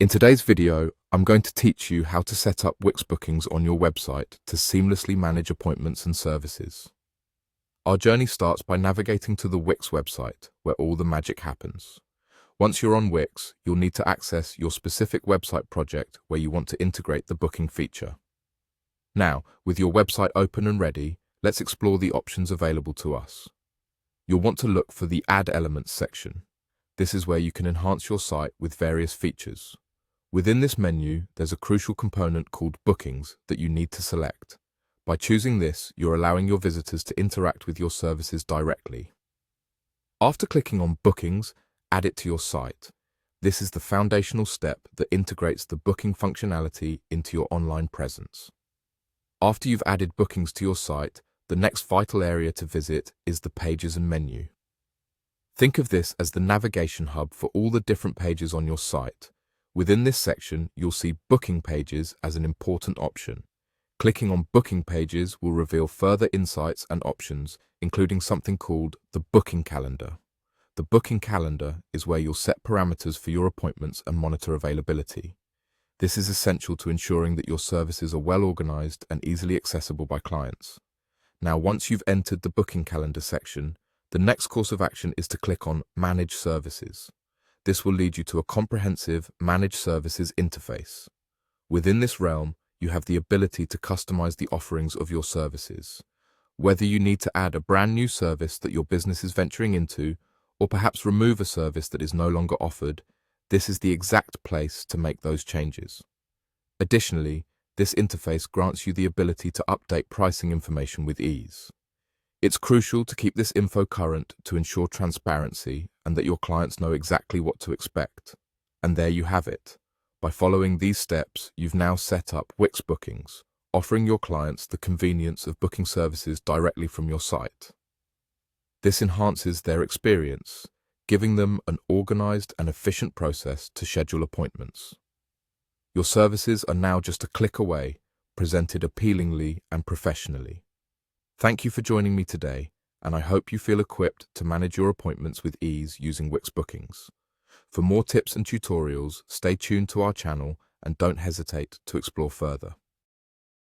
In today's video, I'm going to teach you how to set up Wix Bookings on your website to seamlessly manage appointments and services. Our journey starts by navigating to the Wix website, where all the magic happens. Once you're on Wix, you'll need to access your specific website project where you want to integrate the booking feature. Now, with your website open and ready, let's explore the options available to us. You'll want to look for the Add Elements section. This is where you can enhance your site with various features. Within this menu, there's a crucial component called Bookings that you need to select. By choosing this, you're allowing your visitors to interact with your services directly. After clicking on Bookings, add it to your site. This is the foundational step that integrates the booking functionality into your online presence. After you've added bookings to your site, the next vital area to visit is the Pages and menu. Think of this as the navigation hub for all the different pages on your site. Within this section, you'll see Booking Pages as an important option. Clicking on Booking Pages will reveal further insights and options, including something called the Booking Calendar. The Booking Calendar is where you'll set parameters for your appointments and monitor availability. This is essential to ensuring that your services are well organized and easily accessible by clients. Now, once you've entered the Booking Calendar section, the next course of action is to click on Manage Services. This will lead you to a comprehensive Manage Services interface. Within this realm, you have the ability to customize the offerings of your services. Whether you need to add a brand new service that your business is venturing into, or perhaps remove a service that is no longer offered, this is the exact place to make those changes. Additionally, this interface grants you the ability to update pricing information with ease. It's crucial to keep this info current to ensure transparency and that your clients know exactly what to expect. And there you have it. By following these steps, you've now set up Wix Bookings, offering your clients the convenience of booking services directly from your site. This enhances their experience, giving them an organized and efficient process to schedule appointments. Your services are now just a click away, presented appealingly and professionally. Thank you for joining me today, and I hope you feel equipped to manage your appointments with ease using Wix Bookings. For more tips and tutorials, stay tuned to our channel and don't hesitate to explore further.